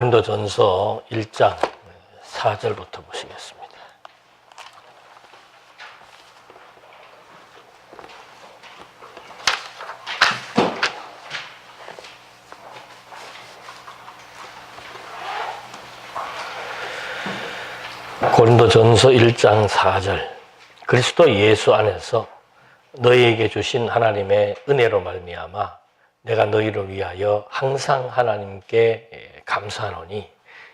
고린도전서 1장 4절부터 보시겠습니다. 고린도전서 1장 4절. 그리스도 예수 안에서 너희에게 주신 하나님의 은혜로 말미암아 내가 너희를 위하여 항상 하나님께 감사하노니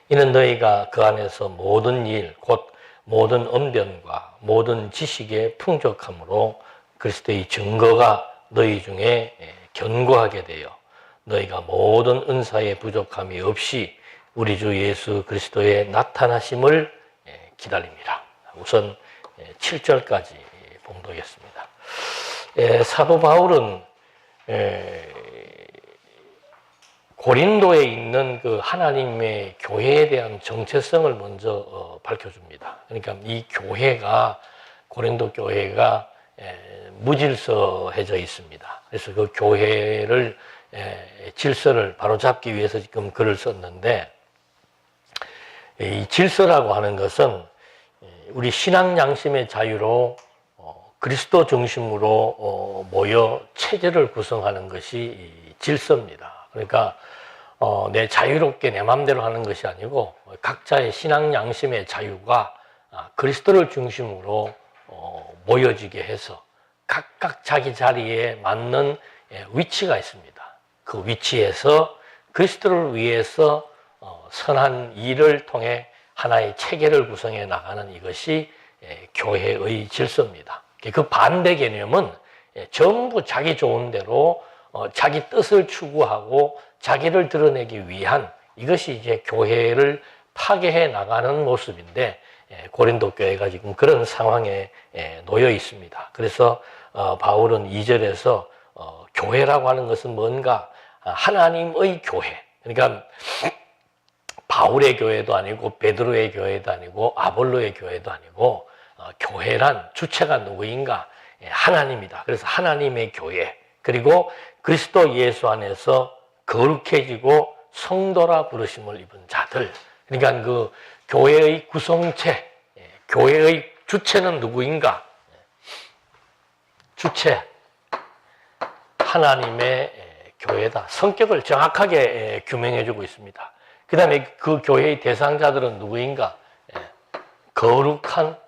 이는 너희가 그 안에서 모든 일 곧 모든 언변과 모든 지식의 풍족함으로 그리스도의 증거가 너희 중에 견고하게 되어 너희가 모든 은사의 부족함이 없이 우리 주 예수 그리스도의 나타나심을 기다립니다. 우선 7절까지 봉독했습니다. 사도 바울은 고린도에 있는 그 하나님의 교회에 대한 정체성을 먼저 밝혀줍니다. 그러니까 이 교회가, 고린도 교회가 무질서해져 있습니다. 그래서 그 교회를 질서를 바로잡기 위해서 지금 글을 썼는데, 이 질서라고 하는 것은 우리 신앙 양심의 자유로 그리스도 중심으로 모여 체제를 구성하는 것이 질서입니다. 그러니까 내 자유롭게 내 마음대로 하는 것이 아니고 각자의 신앙 양심의 자유가 그리스도를 중심으로 모여지게 해서 각각 자기 자리에 맞는 위치가 있습니다. 그 위치에서 그리스도를 위해서 선한 일을 통해 하나의 체계를 구성해 나가는 이것이 교회의 질서입니다. 그 반대 개념은 전부 자기 좋은 대로 자기 뜻을 추구하고 자기를 드러내기 위한, 이것이 이제 교회를 파괴해 나가는 모습인데, 고린도 교회가 지금 그런 상황에 놓여 있습니다. 그래서 바울은 2절에서 교회라고 하는 것은 뭔가 하나님의 교회, 그러니까 바울의 교회도 아니고 베드로의 교회도 아니고 아볼로의 교회도 아니고 교회란 주체가 누구인가? 하나님이다. 그래서 하나님의 교회, 그리고 그리스도 예수 안에서 거룩해지고 성도라 부르심을 입은 자들, 그러니까 그 교회의 구성체, 교회의 주체는 누구인가? 주체, 하나님의 교회다. 성격을 정확하게 규명해주고 있습니다. 그 다음에 그 교회의 대상자들은 누구인가? 거룩한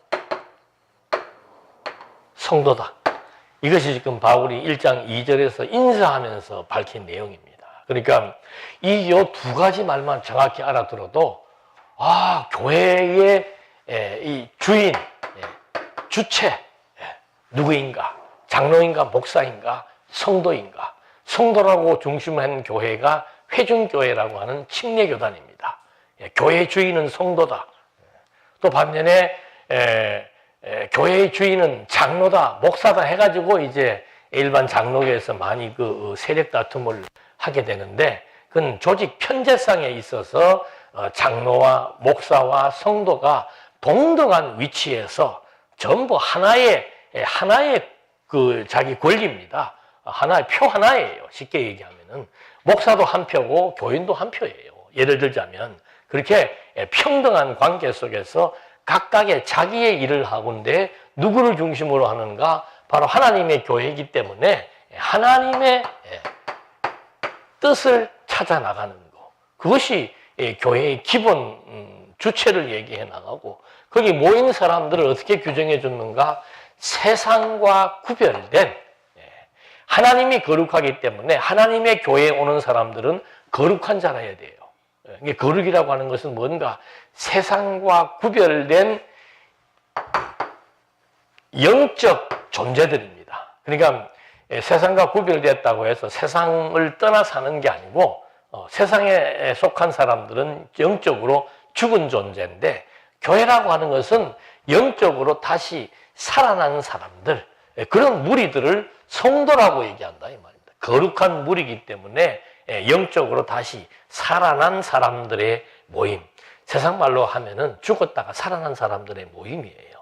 성도다. 이것이 지금 바울이 1장 2절에서 인사하면서 밝힌 내용입니다. 그러니까 이 두 가지 말만 정확히 알아들어도 교회의 이 주인, 주체 누구인가? 장로인가? 목사인가? 성도인가? 성도라고 중심한 교회가 회중교회라고 하는 침례교단입니다. 교회의 주인은 성도다. 또 반면에 교회의 주인은 장로다, 목사다 해가지고 이제 일반 장로교에서 많이 그 세력 다툼을 하게 되는데, 그건 조직 편제상에 있어서 장로와 목사와 성도가 동등한 위치에서 전부 하나의 그 자기 권리입니다. 하나의 표 하나예요. 쉽게 얘기하면은 목사도 한 표고 교인도 한 표예요. 예를 들자면 그렇게 평등한 관계 속에서 각각의 자기의 일을 하건대 누구를 중심으로 하는가? 바로 하나님의 교회이기 때문에 하나님의 뜻을 찾아 나가는 것, 그것이 교회의 기본 주체를 얘기해 나가고, 거기 모인 사람들을 어떻게 규정해 줬는가? 세상과 구별된, 하나님이 거룩하기 때문에 하나님의 교회에 오는 사람들은 거룩한 자라야 돼요. 거룩이라고 하는 것은 뭔가 세상과 구별된 영적 존재들입니다. 그러니까 세상과 구별됐다고 해서 세상을 떠나 사는 게 아니고 세상에 속한 사람들은 영적으로 죽은 존재인데, 교회라고 하는 것은 영적으로 다시 살아난 사람들, 그런 무리들을 성도라고 얘기한다 이 말입니다. 거룩한 무리이기 때문에 영적으로 다시 살아난 사람들의 모임, 세상 말로 하면은 죽었다가 살아난 사람들의 모임이에요.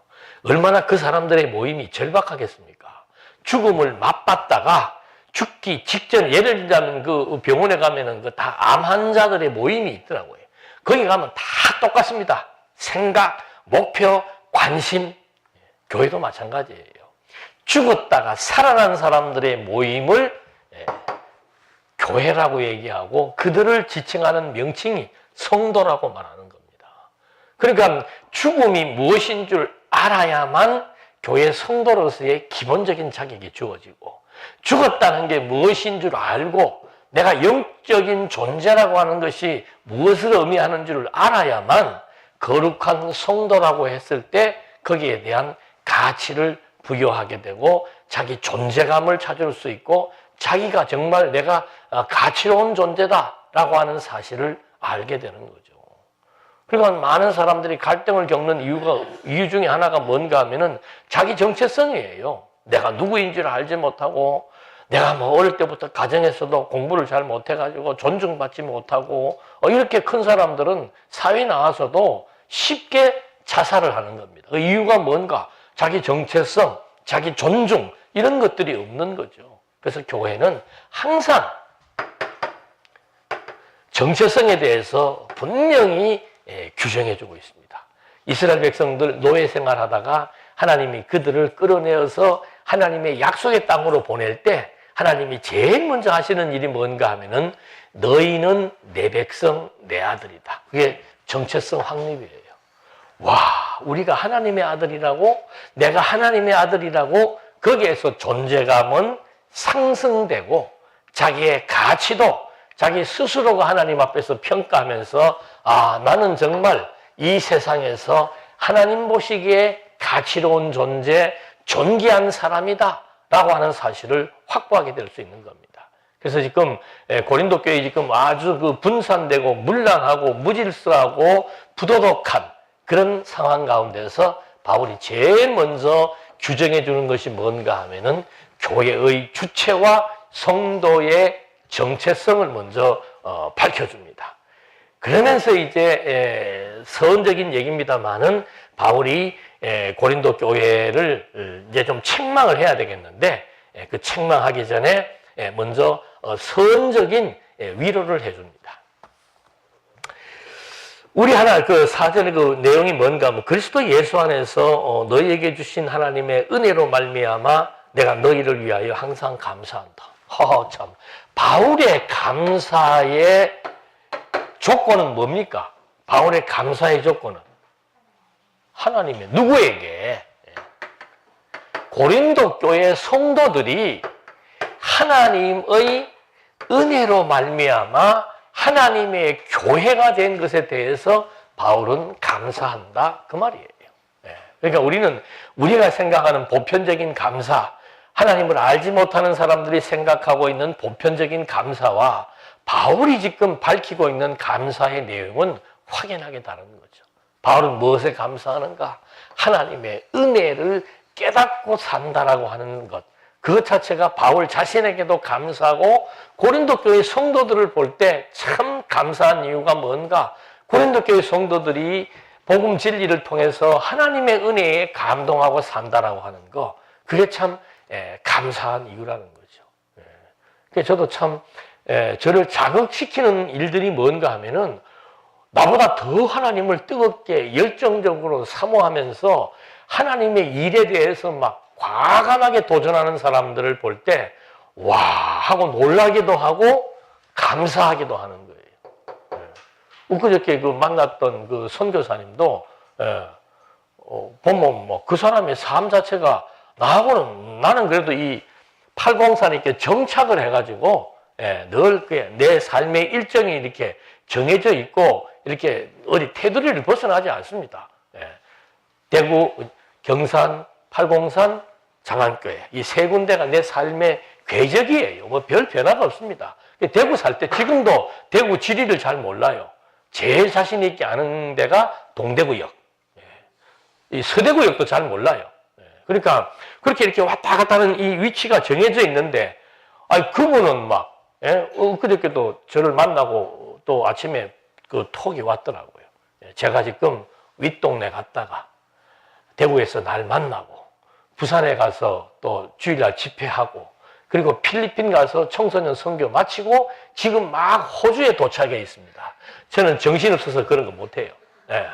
얼마나 그 사람들의 모임이 절박하겠습니까? 죽음을 맛봤다가 죽기 직전, 예를 들자면 그 병원에 가면은 그 다 암 환자들의 모임이 있더라고요. 거기 가면 다 똑같습니다. 생각, 목표, 관심. 교회도 마찬가지예요. 죽었다가 살아난 사람들의 모임을 교회라고 얘기하고 그들을 지칭하는 명칭이 성도라고 말하는 겁니다. 그러니까 죽음이 무엇인 줄 알아야만 교회 성도로서의 기본적인 자격이 주어지고, 죽었다는 게 무엇인 줄 알고 내가 영적인 존재라고 하는 것이 무엇을 의미하는 줄 알아야만 거룩한 성도라고 했을 때 거기에 대한 가치를 부여하게 되고 자기 존재감을 찾을 수 있고 자기가 정말 내가 가치로운 존재다라고 하는 사실을 알게 되는 거죠. 그러니까 많은 사람들이 갈등을 겪는 이유 중에 하나가 뭔가 하면은 자기 정체성이에요. 내가 누구인지를 알지 못하고, 내가 뭐 어릴 때부터 가정에서도 공부를 잘 못해가지고 존중받지 못하고, 이렇게 큰 사람들은 사회에 나와서도 쉽게 자살을 하는 겁니다. 그 이유가 뭔가? 자기 정체성, 자기 존중, 이런 것들이 없는 거죠. 그래서 교회는 항상 정체성에 대해서 분명히 규정해주고 있습니다. 이스라엘 백성들 노예 생활하다가 하나님이 그들을 끌어내어서 하나님의 약속의 땅으로 보낼 때 하나님이 제일 먼저 하시는 일이 뭔가 하면은 너희는 내 백성, 내 아들이다. 그게 정체성 확립이에요. 와, 우리가 하나님의 아들이라고, 내가 하나님의 아들이라고, 거기에서 존재감은 상승되고 자기의 가치도 자기 스스로가 하나님 앞에서 평가하면서, 아, 나는 정말 이 세상에서 하나님 보시기에 가치로운 존재, 존귀한 사람이다 라고 하는 사실을 확보하게 될 수 있는 겁니다. 그래서 지금 고린도 교회 지금 아주 그 분산되고 문란하고 무질서하고 부도덕한 그런 상황 가운데서 바울이 제일 먼저 규정해 주는 것이 뭔가 하면은 교회의 주체와 성도의 정체성을 먼저 밝혀줍니다. 그러면서 이제 서원적인 얘기입니다만은 바울이 고린도 교회를 이제 좀 책망을 해야 되겠는데, 그 책망하기 전에 먼저 서원적인 위로를 해줍니다. 우리 하나 그 사전의 그 내용이 뭔가 하면 그리스도 예수 안에서 너희에게 주신 하나님의 은혜로 말미암아 내가 너희를 위하여 항상 감사한다. 참, 바울의 감사의 조건은 뭡니까? 바울의 감사의 조건은 하나님의 누구에게? 고린도 교회 성도들이 하나님의 은혜로 말미암아 하나님의 교회가 된 것에 대해서 바울은 감사한다, 그 말이에요. 그러니까 우리가 생각하는 보편적인 감사, 하나님을 알지 못하는 사람들이 생각하고 있는 보편적인 감사와 바울이 지금 밝히고 있는 감사의 내용은 확연하게 다른 거죠. 바울은 무엇에 감사하는가? 하나님의 은혜를 깨닫고 산다라고 하는 것. 그것 자체가 바울 자신에게도 감사하고 고린도 교회 성도들을 볼 때 참 감사한 이유가 뭔가? 고린도 교회 성도들이 복음 진리를 통해서 하나님의 은혜에 감동하고 산다라고 하는 거, 그게 참 감사한 이유라는 거죠. 그래서 저도 참 저를 자극시키는 일들이 뭔가 하면은 나보다 더 하나님을 뜨겁게 열정적으로 사모하면서 하나님의 일에 대해서 막 과감하게 도전하는 사람들을 볼 때 와 하고 놀라기도 하고 감사하기도 하는 거예요. 엊그저께 그 만났던 그 선교사님도 보면 뭐 그 사람의 삶 자체가 나는 그래도 이 804는 이렇게 정착을 해가지고 늘 내 삶의 일정이 이렇게 정해져 있고 이렇게 어디 테두리를 벗어나지 않습니다. 대구, 경산, 팔공산, 장안교회 이 세 군데가 내 삶의 궤적이에요. 뭐 별 변화가 없습니다. 대구 살 때 지금도 대구 지리를 잘 몰라요. 제일 자신 있게 아는 데가 동대구역, 이 서대구역도 잘 몰라요. 그러니까 그렇게 이렇게 왔다 갔다 하는 이 위치가 정해져 있는데, 그분은 막 그저께도 저를 만나고 또 아침에 그 톡이 왔더라고요. 제가 지금 윗동네 갔다가 대구에서 날 만나고 부산에 가서 또 주일날 집회하고 그리고 필리핀 가서 청소년 선교 마치고 지금 막 호주에 도착해 있습니다. 저는 정신없어서 그런 거 못해요. 네.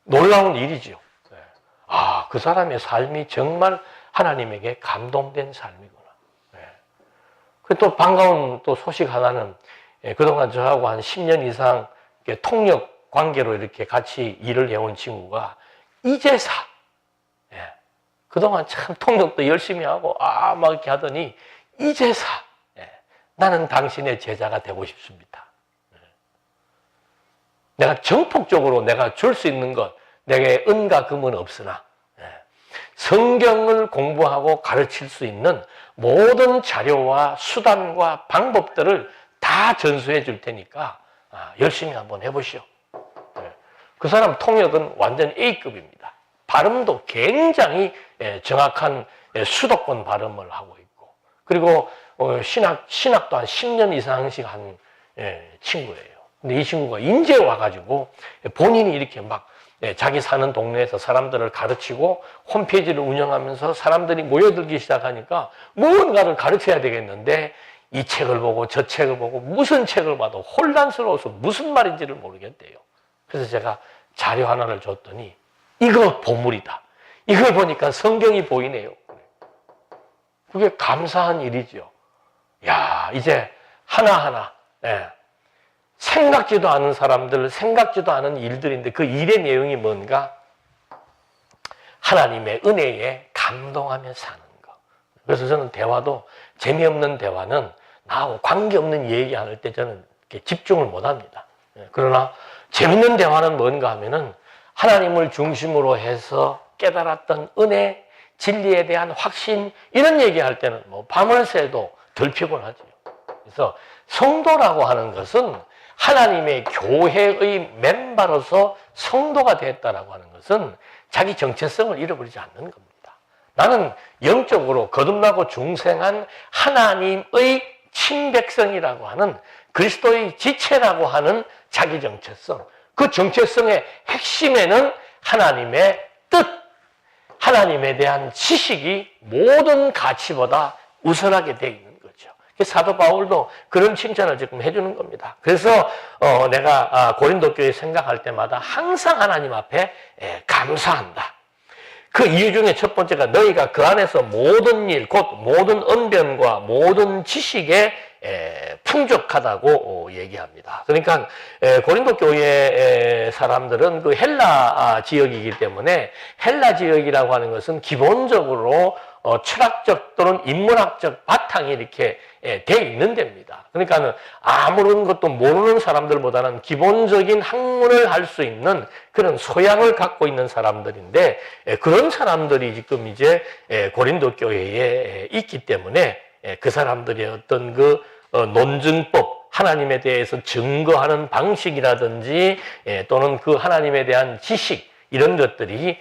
놀라운 일이죠. 네. 아, 그 사람의 삶이 정말 하나님에게 감동된 삶이구나. 네. 또 반가운 또 소식 하나는 그동안 저하고 한 10년 이상 통역 관계로 이렇게 같이 일을 해온 친구가 이제사. 예. 그동안 참 통역도 열심히 하고, 막 이렇게 하더니, 이제사. 예. 나는 당신의 제자가 되고 싶습니다. 예. 내가 정폭적으로 내가 줄 수 있는 것, 내게 은과 금은 없으나, 예. 성경을 공부하고 가르칠 수 있는 모든 자료와 수단과 방법들을 다 전수해 줄 테니까, 열심히 한번 해보시오. 그 사람 통역은 완전 A급입니다. 발음도 굉장히 정확한 수도권 발음을 하고 있고, 그리고 신학도 한 10년 이상씩 한 친구예요. 근데 이 친구가 인제 와가지고 본인이 이렇게 막 자기 사는 동네에서 사람들을 가르치고 홈페이지를 운영하면서 사람들이 모여들기 시작하니까 무언가를 가르쳐야 되겠는데, 이 책을 보고 저 책을 보고 무슨 책을 봐도 혼란스러워서 무슨 말인지를 모르겠대요. 그래서 제가 자료 하나를 줬더니 이거 보물이다. 이걸 보니까 성경이 보이네요. 그게 감사한 일이죠. 야, 이제 하나하나 생각지도 않은 사람들, 생각지도 않은 일들인데 그 일의 내용이 뭔가? 하나님의 은혜에 감동하며 사는 거. 그래서 저는 대화도, 재미없는 대화는 나하고 관계없는 얘기할 때 저는 이렇게 집중을 못합니다. 그러나 재밌는 대화는 뭔가 하면은 하나님을 중심으로 해서 깨달았던 은혜, 진리에 대한 확신, 이런 얘기할 때는 뭐 밤을 새도 덜 피곤하죠. 그래서 성도라고 하는 것은 하나님의 교회의 멤버로서 성도가 됐다라고 하는 것은 자기 정체성을 잃어버리지 않는 겁니다. 나는 영적으로 거듭나고 중생한 하나님의 친백성이라고 하는 그리스도의 지체라고 하는 자기 정체성, 그 정체성의 핵심에는 하나님의 뜻, 하나님에 대한 지식이 모든 가치보다 우선하게 되어 있는 거죠. 사도 바울도 그런 칭찬을 지금 해주는 겁니다. 그래서 내가 고린도 교회 생각할 때마다 항상 하나님 앞에 감사한다. 그 이유 중에 첫 번째가 너희가 그 안에서 모든 일, 곧 모든 언변과 모든 지식에 풍족하다고 얘기합니다. 그러니까 고린도 교회 사람들은 그 헬라 지역이기 때문에 헬라 지역이라고 하는 것은 기본적으로 철학적 또는 인문학적 바탕이 이렇게 돼 있는 데입니다. 그러니까 아무런 것도 모르는 사람들보다는 기본적인 학문을 할 수 있는 그런 소양을 갖고 있는 사람들인데, 그런 사람들이 지금 이제 고린도 교회에 있기 때문에 그 사람들의 어떤 그 논증법, 하나님에 대해서 증거하는 방식이라든지 또는 그 하나님에 대한 지식, 이런 것들이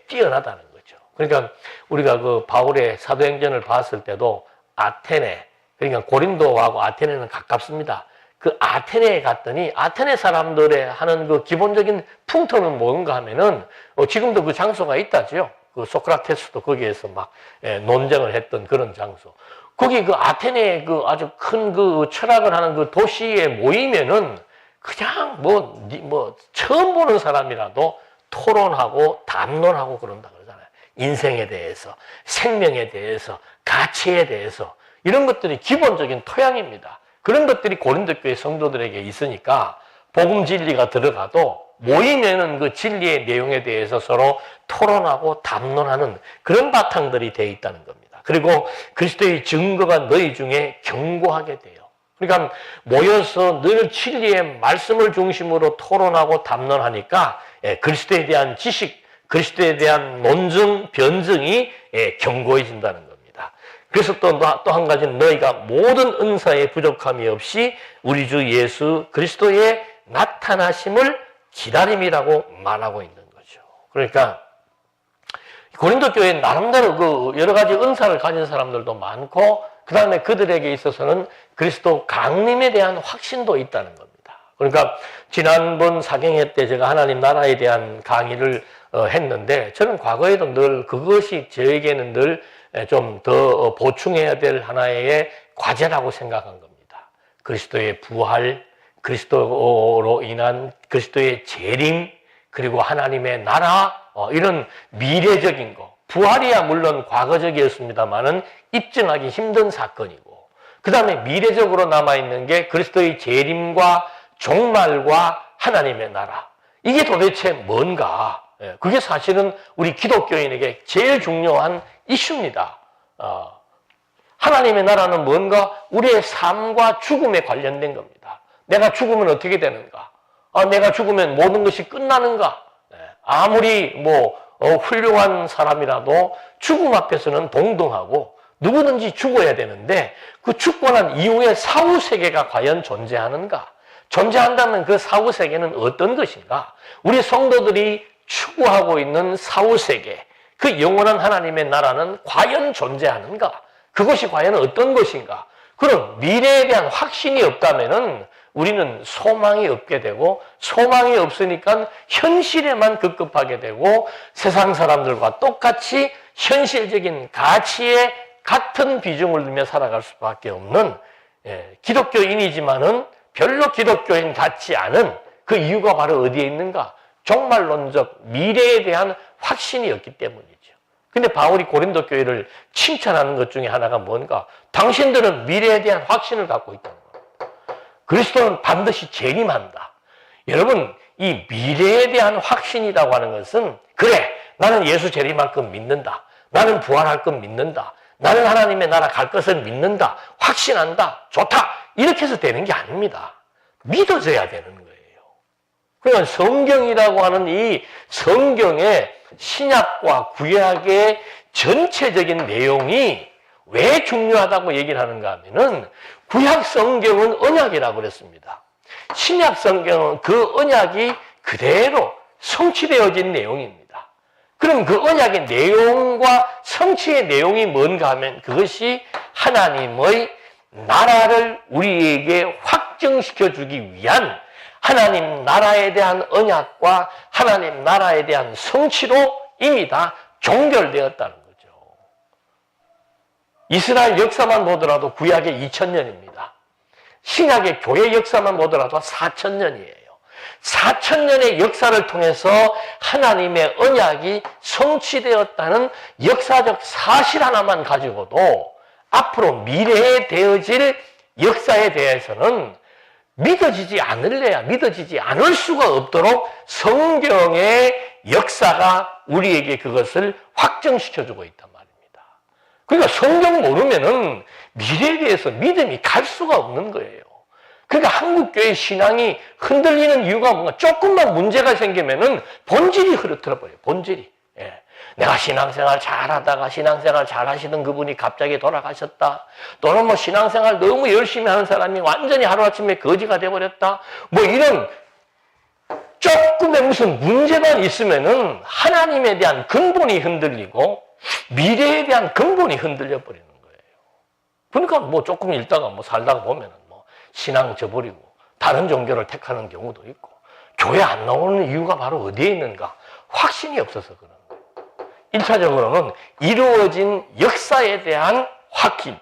뛰어나다는 거죠. 그러니까 우리가 그 바울의 사도행전을 봤을 때도 아테네, 그러니까 고린도하고 아테네는 가깝습니다. 그 아테네에 갔더니 아테네 사람들의 하는 그 기본적인 풍토는 뭔가 하면은 지금도 그 장소가 있다지요. 그 소크라테스도 거기에서 막 논쟁을 했던 그런 장소. 거기 그 아테네의 그 아주 큰 그 철학을 하는 그 도시에 모이면은 그냥 뭐 처음 보는 사람이라도 토론하고 담론하고 그런다 그러잖아요. 인생에 대해서, 생명에 대해서, 가치에 대해서, 이런 것들이 기본적인 토양입니다. 그런 것들이 고린도 교회 성도들에게 있으니까 복음 진리가 들어가도 모이면은 그 진리의 내용에 대해서 서로 토론하고 담론하는 그런 바탕들이 되어 있다는 겁니다. 그리고 그리스도의 증거가 너희 중에 견고하게 돼요. 그러니까 모여서 늘 진리의 말씀을 중심으로 토론하고 담론하니까 그리스도에 대한 지식, 그리스도에 대한 논증, 변증이 견고해진다는 겁니다. 그래서 또 한 가지는 너희가 모든 은사에 부족함이 없이 우리 주 예수 그리스도의 나타나심을 기다림이라고 말하고 있는 거죠. 그러니까 고린도 교회에 나름대로 그 여러 가지 은사를 가진 사람들도 많고, 그 다음에 그들에게 있어서는 그리스도 강림에 대한 확신도 있다는 겁니다. 그러니까 지난번 사경회 때 제가 하나님 나라에 대한 강의를 했는데 저는 과거에도 늘 그것이 저에게는 늘 좀 더 보충해야 될 하나의 과제라고 생각한 겁니다. 그리스도의 부활, 그리스도로 인한 그리스도의 재림, 그리고 하나님의 나라, 이런 미래적인 거. 부활이야 물론 과거적이었습니다만은 입증하기 힘든 사건이고, 그 다음에 미래적으로 남아있는 게 그리스도의 재림과 종말과 하나님의 나라. 이게 도대체 뭔가? 그게 사실은 우리 기독교인에게 제일 중요한 이슈입니다. 하나님의 나라는 뭔가? 우리의 삶과 죽음에 관련된 겁니다. 내가 죽으면 어떻게 되는가? 내가 죽으면 모든 것이 끝나는가? 아무리 훌륭한 사람이라도 죽음 앞에서는 동등하고 누구든지 죽어야 되는데 그 죽고 난 이후의 사후세계가 과연 존재하는가? 존재한다면 그 사후세계는 어떤 것인가? 우리 성도들이 추구하고 있는 사후세계, 그 영원한 하나님의 나라는 과연 존재하는가? 그것이 과연 어떤 것인가? 그럼 미래에 대한 확신이 없다면은 우리는 소망이 없게 되고, 소망이 없으니까 현실에만 급급하게 되고 세상 사람들과 똑같이 현실적인 가치에 같은 비중을 두며 살아갈 수밖에 없는 기독교인이지만은 별로 기독교인 같지 않은 그 이유가 바로 어디에 있는가? 종말론적 미래에 대한 확신이 없기 때문이죠. 근데 바울이 고린도 교회를 칭찬하는 것 중에 하나가 뭔가? 당신들은 미래에 대한 확신을 갖고 있다는 겁니다. 그리스도는 반드시 재림한다. 여러분, 이 미래에 대한 확신이라고 하는 것은, 그래, 나는 예수 재림할 것 믿는다. 나는 부활할 것 믿는다. 나는 하나님의 나라 갈 것을 믿는다. 확신한다. 좋다. 이렇게 해서 되는 게 아닙니다. 믿어져야 되는 거예요. 그러니까 성경이라고 하는 이 성경의 신약과 구약의 전체적인 내용이 왜 중요하다고 얘기를 하는가 하면은, 구약 성경은 언약이라고 그랬습니다. 신약 성경은 그 언약이 그대로 성취되어진 내용입니다. 그럼 그 언약의 내용과 성취의 내용이 뭔가 하면 그것이 하나님의 나라를 우리에게 확정시켜 주기 위한 하나님 나라에 대한 언약과 하나님 나라에 대한 성취로 이미 다 종결되었다는 거죠. 이스라엘 역사만 보더라도 구약의 2000년입니다. 신약의 교회 역사만 보더라도 4000년이에요. 4000년의 역사를 통해서 하나님의 언약이 성취되었다는 역사적 사실 하나만 가지고도 앞으로 미래에 되어질 역사에 대해서는 믿어지지 않을래야 믿어지지 않을 수가 없도록 성경의 역사가 우리에게 그것을 확정시켜주고 있단 말입니다. 그러니까 성경 모르면은 미래에 대해서 믿음이 갈 수가 없는 거예요. 그러니까 한국교회 신앙이 흔들리는 이유가 뭔가? 조금만 문제가 생기면은 본질이 흐트러버려요. 본질이. 내가 신앙생활 잘하다가 신앙생활 잘하시던 그분이 갑자기 돌아가셨다. 또는 신앙생활 너무 열심히 하는 사람이 완전히 하루아침에 거지가 돼버렸다. 이런 조금의 무슨 문제만 있으면은 하나님에 대한 근본이 흔들리고 미래에 대한 근본이 흔들려 버리는 거예요. 그러니까 조금 읽다가 살다가 보면은 신앙 저버리고 다른 종교를 택하는 경우도 있고, 교회 안 나오는 이유가 바로 어디에 있는가? 확신이 없어서 그런 거예요. 1차적으로는 이루어진 역사에 대한 확신.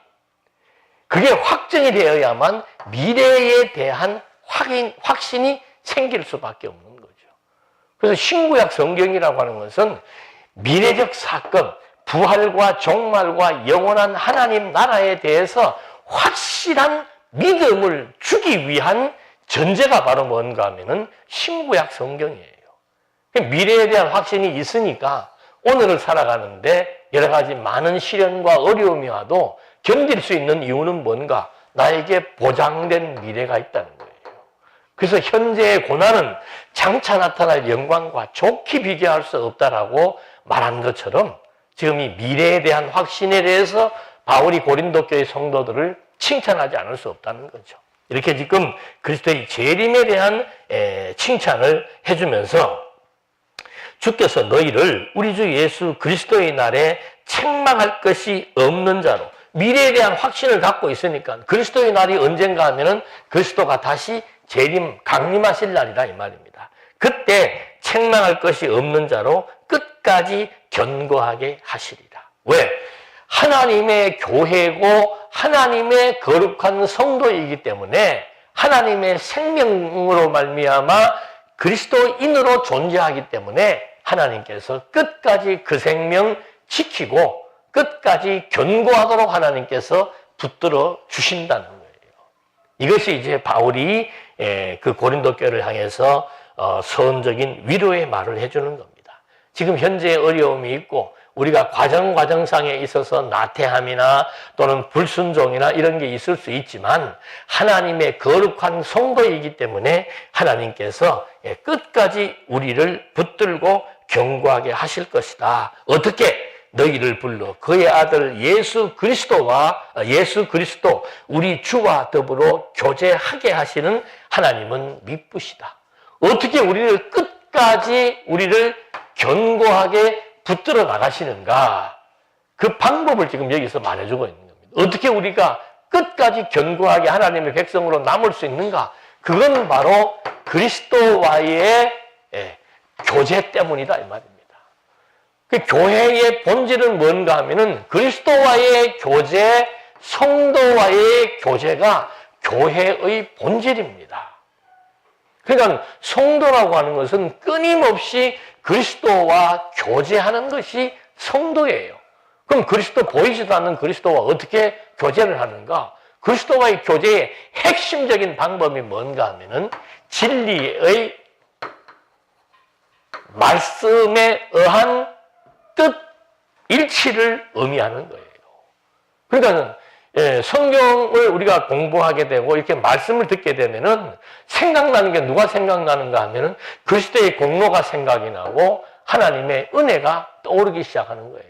그게 확정이 되어야만 미래에 대한 확신이 생길 수밖에 없는 거죠. 그래서 신구약 성경이라고 하는 것은 미래적 사건, 부활과 종말과 영원한 하나님 나라에 대해서 확실한 믿음을 주기 위한 전제가 바로 뭔가 하면은 신구약 성경이에요. 미래에 대한 확신이 있으니까 오늘을 살아가는데 여러 가지 많은 시련과 어려움이 와도 견딜 수 있는 이유는 뭔가? 나에게 보장된 미래가 있다는 거예요. 그래서 현재의 고난은 장차 나타날 영광과 좋게 비교할 수 없다라고 말한 것처럼 지금 이 미래에 대한 확신에 대해서 바울이 고린도 교회 성도들을 칭찬하지 않을 수 없다는 거죠. 이렇게 지금 그리스도의 재림에 대한 칭찬을 해주면서 주께서 너희를 우리 주 예수 그리스도의 날에 책망할 것이 없는 자로, 미래에 대한 확신을 갖고 있으니까 그리스도의 날이 언젠가 하면은 그리스도가 다시 재림, 강림하실 날이다 이 말입니다. 그때 책망할 것이 없는 자로 끝까지 견고하게 하시리라. 왜? 하나님의 교회고 하나님의 거룩한 성도이기 때문에 하나님의 생명으로 말미암아 그리스도인으로 존재하기 때문에 하나님께서 끝까지 그 생명 지키고 끝까지 견고하도록 하나님께서 붙들어 주신다는 거예요. 이것이 이제 바울이 그 고린도 교회를 향해서 서원적인 위로의 말을 해주는 겁니다. 지금 현재 어려움이 있고 우리가 과정상에 있어서 나태함이나 또는 불순종이나 이런 게 있을 수 있지만 하나님의 거룩한 성도이기 때문에 하나님께서 끝까지 우리를 붙들고 견고하게 하실 것이다. 어떻게? 너희를 불러 그의 아들 예수 그리스도 우리 주와 더불어 교제하게 하시는 하나님은 미쁘시다. 어떻게 우리를 끝까지 우리를 견고하게 붙들어 나가시는가? 그 방법을 지금 여기서 말해주고 있는 겁니다. 어떻게 우리가 끝까지 견고하게 하나님의 백성으로 남을 수 있는가? 그건 바로 그리스도와의 교제 때문이다 이 말입니다. 그 교회의 본질은 뭔가 하면은 그리스도와의 교제, 성도와의 교제가 교회의 본질입니다. 그러니까 성도라고 하는 것은 끊임없이 그리스도와 교제하는 것이 성도예요. 그럼 그리스도 보이지도 않는 그리스도와 어떻게 교제를 하는가? 그리스도와의 교제의 핵심적인 방법이 뭔가 하면은 진리의 말씀에 의한 뜻 일치를 의미하는 거예요. 그러니까 성경을 우리가 공부하게 되고 이렇게 말씀을 듣게 되면은 생각나는 게 누가 생각나는가 하면은 그리스도의 공로가 생각이 나고 하나님의 은혜가 떠오르기 시작하는 거예요.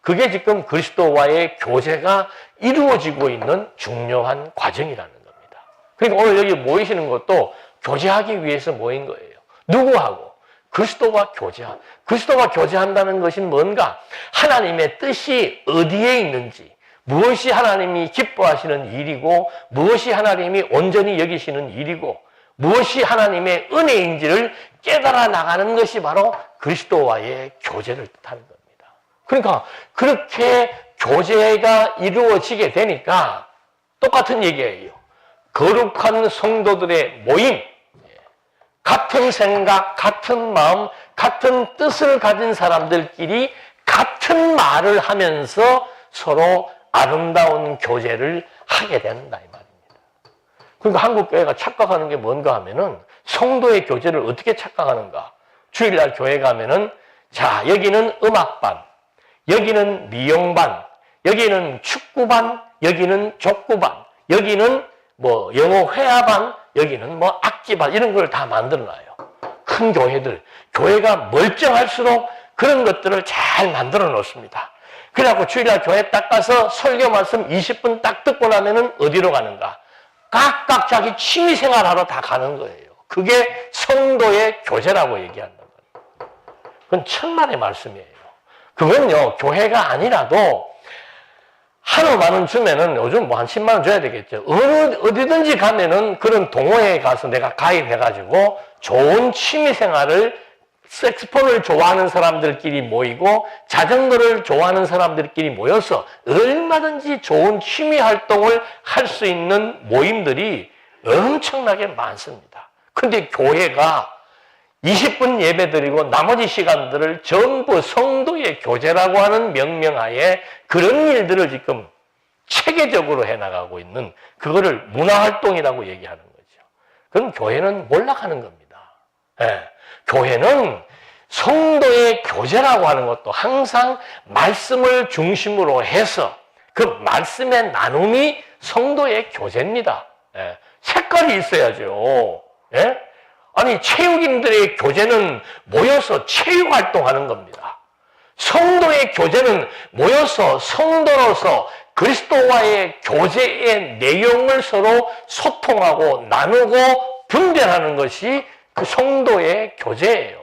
그게 지금 그리스도와의 교제가 이루어지고 있는 중요한 과정이라는 겁니다. 그러니까 오늘 여기 모이시는 것도 교제하기 위해서 모인 거예요. 누구하고? 그리스도와 교제한. 그리스도와 교제한다는 것이 뭔가? 하나님의 뜻이 어디에 있는지, 무엇이 하나님이 기뻐하시는 일이고, 무엇이 하나님이 온전히 여기시는 일이고, 무엇이 하나님의 은혜인지를 깨달아 나가는 것이 바로 그리스도와의 교제를 뜻하는 겁니다. 그러니까 그렇게 교제가 이루어지게 되니까 똑같은 얘기예요. 거룩한 성도들의 모임, 같은 생각, 같은 마음, 같은 뜻을 가진 사람들끼리 같은 말을 하면서 서로 아름다운 교제를 하게 된다 이 말입니다. 그러니까 한국교회가 착각하는 게 뭔가 하면은 성도의 교제를 어떻게 착각하는가? 주일날 교회 가면은 자, 여기는 음악반, 여기는 미용반, 여기는 축구반, 여기는 족구반, 여기는 뭐 영어 회화반, 여기는 뭐 악기반 이런 걸 다 만들어놔요. 큰 교회들, 교회가 멀쩡할수록 그런 것들을 잘 만들어 놓습니다. 그래갖고 주일날 교회 딱 가서 설교 말씀 20분 딱 듣고 나면은 어디로 가는가? 각각 자기 취미생활하러 다 가는 거예요. 그게 성도의 교제라고 얘기한단 말이에요. 그건 천만의 말씀이에요. 그건요, 교회가 아니라도 한우 만원 주면은 요즘 뭐 한 10만 원 줘야 되겠죠. 어디든지 가면은 그런 동호회에 가서 내가 가입해가지고 좋은 취미 생활을 색스폰을 좋아하는 사람들끼리 모이고 자전거를 좋아하는 사람들끼리 모여서 얼마든지 좋은 취미 활동을 할 수 있는 모임들이 엄청나게 많습니다. 근데 교회가 20분 예배 드리고 나머지 시간들을 전부 성도의 교제라고 하는 명명하에 그런 일들을 지금 체계적으로 해나가고 있는 그거를 문화활동이라고 얘기하는 거죠. 그럼 교회는 몰락하는 겁니다. 교회는 성도의 교제라고 하는 것도 항상 말씀을 중심으로 해서 그 말씀의 나눔이 성도의 교제입니다. 색깔이 있어야죠. 아니 체육인들의 교제는 모여서 체육활동하는 겁니다. 성도의 교제는 모여서 성도로서 그리스도와의 교제의 내용을 서로 소통하고 나누고 분별하는 것이 그 성도의 교제예요.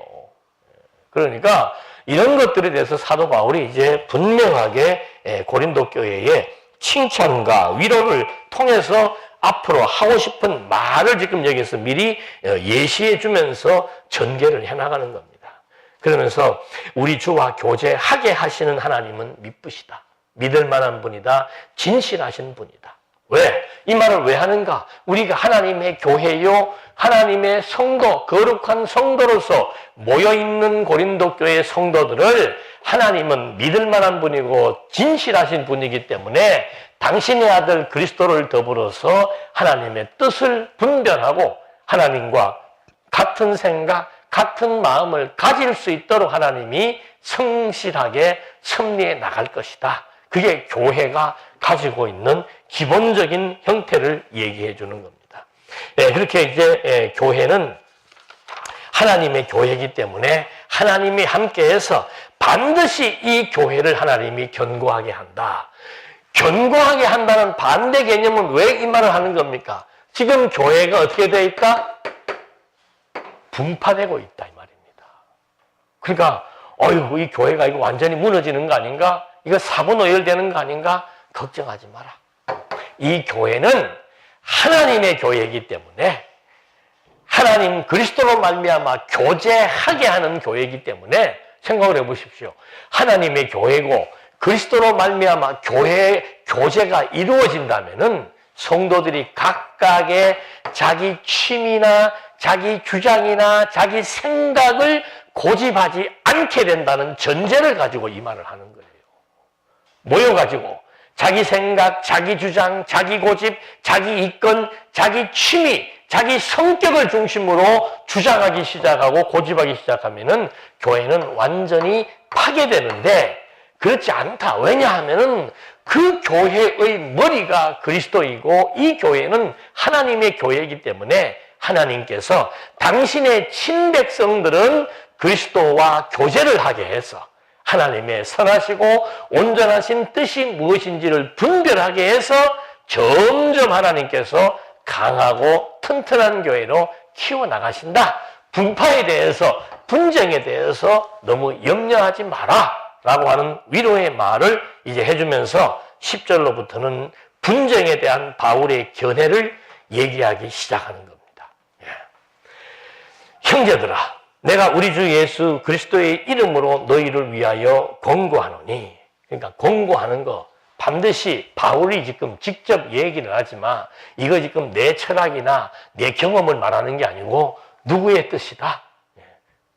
그러니까 이런 것들에 대해서 사도 바울이 이제 분명하게 고린도 교회에 칭찬과 위로를 통해서 앞으로 하고 싶은 말을 지금 여기서 미리 예시해 주면서 전개를 해나가는 겁니다. 그러면서 우리 주와 교제하게 하시는 하나님은 미쁘시다. 믿을 만한 분이다. 진실하신 분이다. 왜? 이 말을 왜 하는가? 우리가 하나님의 교회요, 하나님의 성도, 거룩한 성도로서 모여있는 고린도 교회 성도들을 하나님은 믿을 만한 분이고 진실하신 분이기 때문에 당신의 아들 그리스도를 더불어서 하나님의 뜻을 분별하고 하나님과 같은 생각, 같은 마음을 가질 수 있도록 하나님이 성실하게 섭리해 나갈 것이다. 그게 교회가 가지고 있는 기본적인 형태를 얘기해 주는 겁니다. 그렇게 이제 교회는 하나님의 교회이기 때문에 하나님이 함께해서 반드시 이 교회를 하나님이 견고하게 한다. 견고하게 한다는 반대 개념은 왜 이 말을 하는 겁니까? 지금 교회가 어떻게 되어 있다? 분파되고 있다 이 말입니다. 그러니까 이 교회가 이거 완전히 무너지는 거 아닌가? 이거 사분오열되는 거 아닌가? 걱정하지 마라. 이 교회는 하나님의 교회이기 때문에 하나님 그리스도로 말미암아 교제하게 하는 교회이기 때문에 생각을 해보십시오. 하나님의 교회고 그리스도로 말미암아 교제가 이루어진다면은 성도들이 각각의 자기 취미나 자기 주장이나 자기 생각을 고집하지 않게 된다는 전제를 가지고 이 말을 하는 거예요. 모여가지고 자기 생각, 자기 주장, 자기 고집, 자기 이권, 자기 취미, 자기 성격을 중심으로 주장하기 시작하고 고집하기 시작하면은 교회는 완전히 파괴되는데 그렇지 않다. 왜냐하면은 그 교회의 머리가 그리스도이고 이 교회는 하나님의 교회이기 때문에 하나님께서 당신의 친백성들은 그리스도와 교제를 하게 해서 하나님의 선하시고 온전하신 뜻이 무엇인지를 분별하게 해서 점점 하나님께서 강하고 튼튼한 교회로 키워나가신다. 분파에 대해서, 분쟁에 대해서 너무 염려하지 마라 라고 하는 위로의 말을 이제 해주면서 10절로부터는 분쟁에 대한 바울의 견해를 얘기하기 시작하는 겁니다. 형제들아, 내가 우리 주 예수 그리스도의 이름으로 너희를 위하여 권고하노니, 그러니까 권고하는 거 반드시 바울이 지금 직접 얘기를 하지만 이거 지금 내 철학이나 내 경험을 말하는 게 아니고 누구의 뜻이다?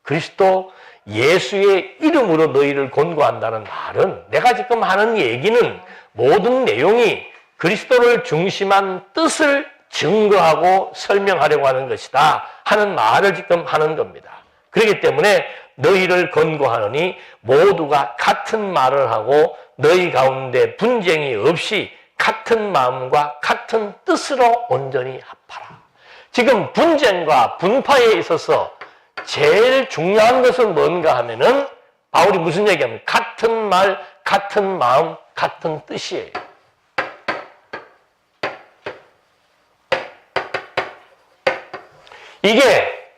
그리스도 예수의 이름으로 너희를 권고한다는 말은 내가 지금 하는 얘기는 모든 내용이 그리스도를 중심한 뜻을 증거하고 설명하려고 하는 것이다 하는 말을 지금 하는 겁니다. 그렇기 때문에 너희를 권고하노니 모두가 같은 말을 하고 너희 가운데 분쟁이 없이 같은 마음과 같은 뜻으로 온전히 합하라. 지금 분쟁과 분파에 있어서 제일 중요한 것은 뭔가 하면은 바울이 무슨 얘기하면 같은 말, 같은 마음, 같은 뜻이에요. 이게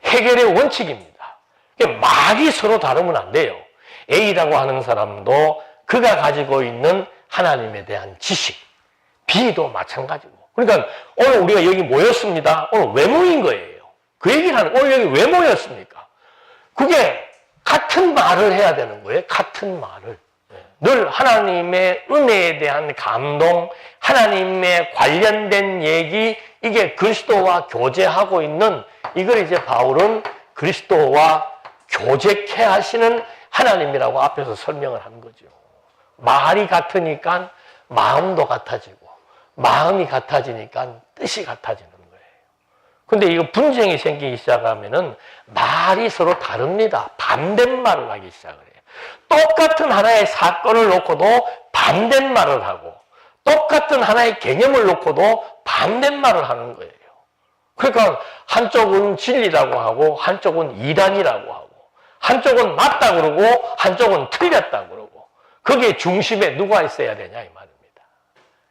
해결의 원칙입니다. 말이 서로 다르면 안 돼요. A라고 하는 사람도 그가 가지고 있는 하나님에 대한 지식, B도 마찬가지고. 그러니까 오늘 우리가 여기 모였습니다. 오늘 왜 모인 거예요? 그 얘기를 하는, 오늘 여기 왜 모였습니까? 그게 같은 말을 해야 되는 거예요. 같은 말을. 늘 하나님의 은혜에 대한 감동, 하나님의 관련된 얘기, 이게 그리스도와 교제하고 있는, 이걸 이제 바울은 그리스도와 교제케 하시는 하나님이라고 앞에서 설명을 한 거죠. 말이 같으니까 마음도 같아지고, 마음이 같아지니까 뜻이 같아지는 거예요. 근데 이거 분쟁이 생기기 시작하면은 말이 서로 다릅니다. 반대말을 하기 시작을 해요. 똑같은 하나의 사건을 놓고도 반대말을 하고, 똑같은 하나의 개념을 놓고도 반대말을 하는 거예요. 그러니까 한쪽은 진리라고 하고, 한쪽은 이단이라고 하고, 한쪽은 맞다 그러고, 한쪽은 틀렸다 그러고, 거기에 중심에 누가 있어야 되냐 이 말입니다.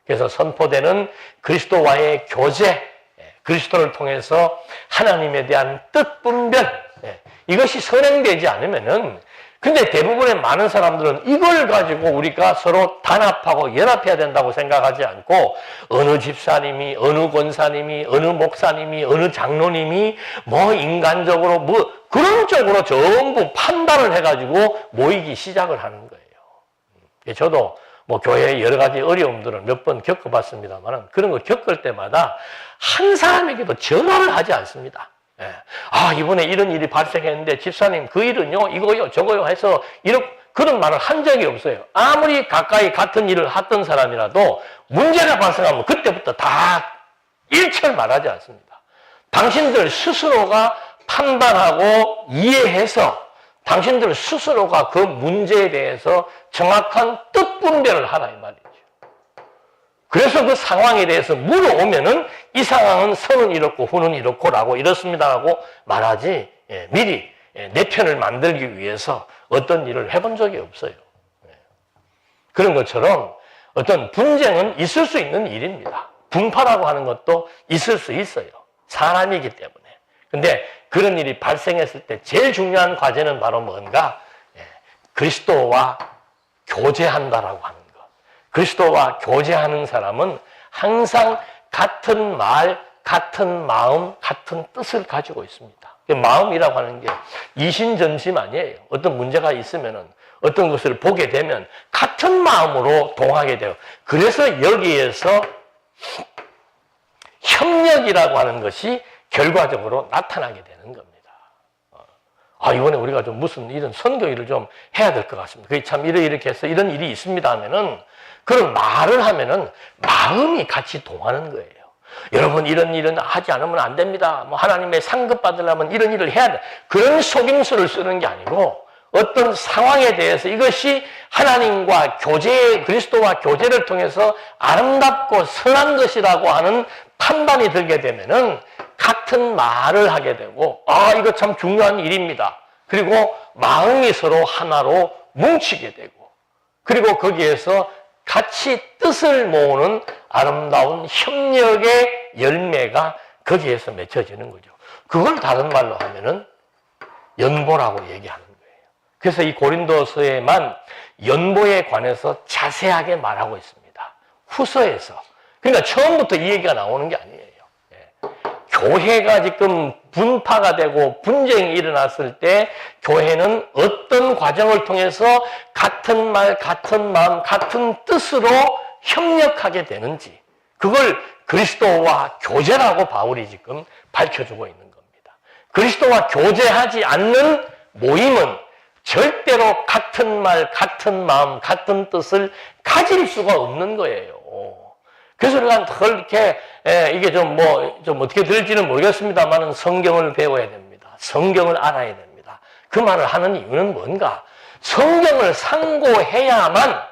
그래서 선포되는 그리스도와의 교제, 그리스도를 통해서 하나님에 대한 뜻 분별, 이것이 선행되지 않으면은, 근데 대부분의 많은 사람들은 이걸 가지고 우리가 서로 단합하고 연합해야 된다고 생각하지 않고 어느 집사님이, 어느 권사님이, 어느 목사님이, 어느 장로님이 뭐 인간적으로 뭐 그런 쪽으로 전부 판단을 해가지고 모이기 시작을 하는 거예요. 저도 뭐 교회의 여러 가지 어려움들을 몇 번 겪어봤습니다만 그런 걸 겪을 때마다 한 사람에게도 전화를 하지 않습니다. 예. 아, 이번에 이런 일이 발생했는데 집사님 그 일은요, 이거요, 저거요 해서 그런 말을 한 적이 없어요. 아무리 가까이 같은 일을 했던 사람이라도 문제가 발생하면 그때부터 다 일철 말하지 않습니다. 당신들 스스로가 판단하고 이해해서 당신들 스스로가 그 문제에 대해서 정확한 뜻 분별을 하라 이 말이죠. 그래서 그 상황에 대해서 물어오면은 이 상황은 선은 이렇고 후는 이렇고라고 이렇습니다라고 말하지 미리 내 편을 만들기 위해서 어떤 일을 해본 적이 없어요. 그런 것처럼 어떤 분쟁은 있을 수 있는 일입니다. 분파라고 하는 것도 있을 수 있어요. 사람이기 때문에. 근데 그런 일이 발생했을 때 제일 중요한 과제는 바로 뭔가? 그리스도와 교제한다라고 하는 것. 그리스도와 교제하는 사람은 항상 같은 말, 같은 마음, 같은 뜻을 가지고 있습니다. 마음이라고 하는 게 이신전심 아니에요. 어떤 문제가 있으면은 어떤 것을 보게 되면 같은 마음으로 동하게 돼요. 그래서 여기에서 협력이라고 하는 것이 결과적으로 나타나게 되는 겁니다. 이번에 우리가 좀 무슨 이런 선교 일을 좀 해야 될 것 같습니다. 그게 참 이렇게 해서 이런 일이 있습니다 하면은 그런 말을 하면은 마음이 같이 동하는 거예요. 여러분 이런 일은 하지 않으면 안 됩니다. 뭐 하나님의 상급 받으려면 이런 일을 해야 돼. 그런 속임수를 쓰는 게 아니고 어떤 상황에 대해서 이것이 하나님과 교제, 그리스도와 교제를 통해서 아름답고 선한 것이라고 하는 판단이 들게 되면은 같은 말을 하게 되고 이거 참 중요한 일입니다. 그리고 마음이 서로 하나로 뭉치게 되고 그리고 거기에서 같이 뜻을 모으는 아름다운 협력의 열매가 거기에서 맺혀지는 거죠. 그걸 다른 말로 하면은 연보라고 얘기하는 거예요. 그래서 이 고린도서에만 연보에 관해서 자세하게 말하고 있습니다. 후서에서. 그러니까 처음부터 이 얘기가 나오는 게 아니에요. 교회가 지금 분파가 되고 분쟁이 일어났을 때 교회는 어떤 과정을 통해서 같은 말, 같은 마음, 같은 뜻으로 협력하게 되는지 그걸 그리스도와 교제라고 바울이 지금 밝혀주고 있는 겁니다. 그리스도와 교제하지 않는 모임은 절대로 같은 말, 같은 마음, 같은 뜻을 가질 수가 없는 거예요. 그래서 우리가 그렇게 이게 좀 어떻게 들릴지는 모르겠습니다만은 성경을 배워야 됩니다. 성경을 알아야 됩니다. 그 말을 하는 이유는 뭔가? 성경을 상고해야만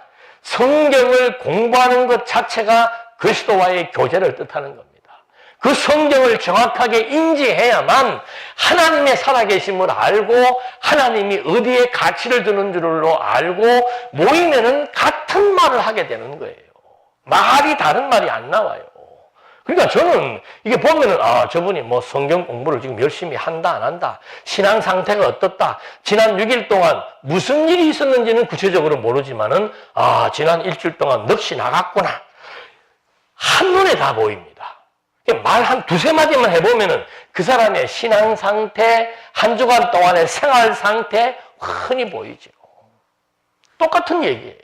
성경을 공부하는 것 자체가 그리스도와의 교제를 뜻하는 겁니다. 그 성경을 정확하게 인지해야만 하나님의 살아계심을 알고 하나님이 어디에 가치를 두는 줄로 알고 모이면은 같은 말을 하게 되는 거예요. 말이 다른 말이 안 나와요. 그러니까 저는 이게 보면은 저분이 뭐 성경 공부를 지금 열심히 한다 안 한다, 신앙 상태가 어떻다, 지난 6일 동안 무슨 일이 있었는지는 구체적으로 모르지만은 지난 일주일 동안 넋이 나갔구나, 한눈에 다 보입니다. 말 한 두세 마디만 해보면은 그 사람의 신앙 상태, 한 주간 동안의 생활 상태 흔히 보이죠. 똑같은 얘기예요.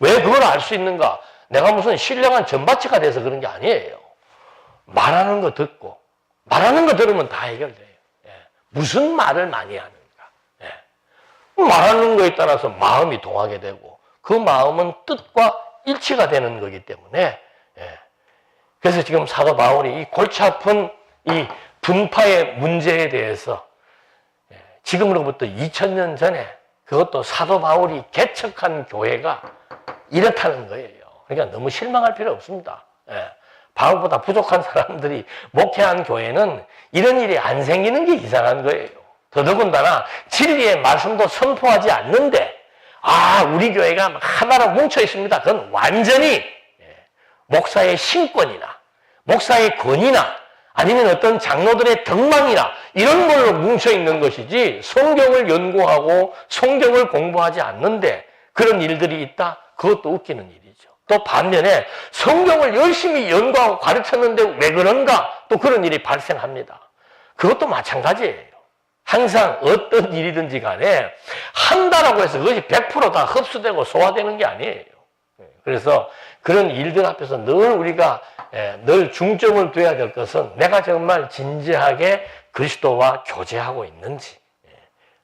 왜 그걸 알 수 있는가? 내가 무슨 신령한 전바치가 돼서 그런 게 아니에요. 말하는 거 듣고, 말하는 거 들으면 다 해결돼요. 무슨 말을 많이 하는가. 말하는 거에 따라서 마음이 동하게 되고, 그 마음은 뜻과 일치가 되는 거기 때문에, 그래서 지금 사도 바울이 이 골치 아픈 이 분파의 문제에 대해서 지금으로부터 2000년 전에 그것도 사도 바울이 개척한 교회가 이렇다는 거예요. 그러니까 너무 실망할 필요 없습니다. 바울보다 부족한 사람들이 목회한 교회는 이런 일이 안 생기는 게 이상한 거예요. 더더군다나 진리의 말씀도 선포하지 않는데 우리 교회가 하나로 뭉쳐 있습니다. 그건 완전히 목사의 신권이나 목사의 권위나 아니면 어떤 장로들의 덕망이나 이런 걸로 뭉쳐 있는 것이지 성경을 연구하고 성경을 공부하지 않는데 그런 일들이 있다? 그것도 웃기는 일이죠. 또 반면에 성경을 열심히 연구하고 가르쳤는데 왜 그런가? 또 그런 일이 발생합니다. 그것도 마찬가지예요. 항상 어떤 일이든지 간에 한다라고 해서 그것이 100%다 흡수되고 소화되는 게 아니에요. 그래서 그런 일들 앞에서 늘 우리가 늘 중점을 둬야 될 것은 내가 정말 진지하게 그리스도와 교제하고 있는지,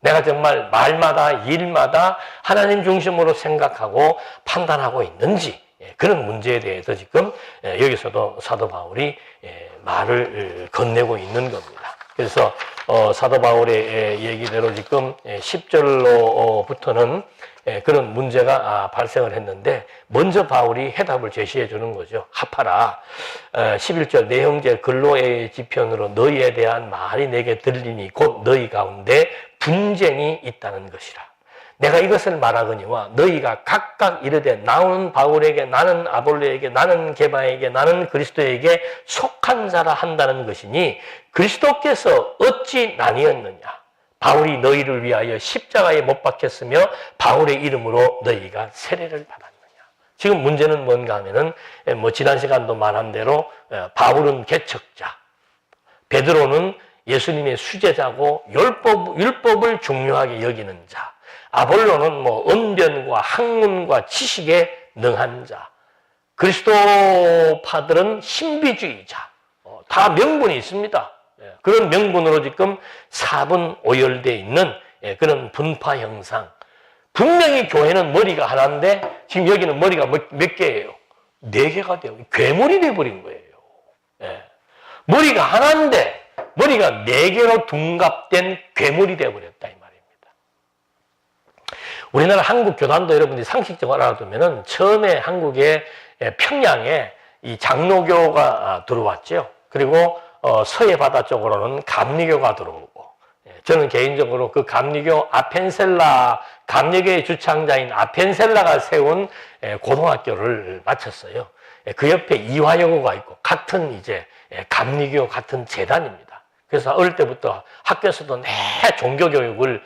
내가 정말 말마다 일마다 하나님 중심으로 생각하고 판단하고 있는지, 그런 문제에 대해서 지금 여기서도 사도 바울이 말을 건네고 있는 겁니다. 그래서 사도 바울의 얘기대로 지금 10절로부터는 그런 문제가 발생을 했는데 먼저 바울이 해답을 제시해 주는 거죠. 하파라 11절 내 형제 글로의 지편으로 너희에 대한 말이 내게 들리니 곧 너희 가운데 분쟁이 있다는 것이라. 내가 이것을 말하거니와 너희가 각각 이르되 나는 바울에게 나는 아볼로에게 나는 게바에게 나는 그리스도에게 속한 자라 한다는 것이니 그리스도께서 어찌 나뉘었느냐. 바울이 너희를 위하여 십자가에 못 박혔으며 바울의 이름으로 너희가 세례를 받았느냐. 지금 문제는 뭔가 하면은 지난 시간도 말한 대로 바울은 개척자, 베드로는 예수님의 수제자고 율법을 중요하게 여기는 자, 아볼로는 언변과 학문과 지식에 능한 자, 그리스도파들은 신비주의자, 다 명분이 있습니다. 그런 명분으로 지금 4분 오열되어 있는 그런 분파 형상. 분명히 교회는 머리가 하나인데 지금 여기는 머리가 몇 개예요? 4개가 돼요. 괴물이 돼버린 거예요. 머리가 하나인데 머리가 4개로 둔갑된 괴물이 돼버렸다 이 말입니다. 우리나라 한국 교단도 여러분들이 상식적으로 알아두면은 처음에 한국의 평양에 이 장로교가 들어왔죠. 그리고 서해 바다 쪽으로는 감리교가 들어오고, 저는 개인적으로 그 감리교 감리교의 주창자인 아펜셀라가 세운 고등학교를 마쳤어요. 그 옆에 이화여고가 있고 같은 이제 감리교 같은 재단입니다. 그래서 어릴 때부터 학교에서도 내 종교 교육을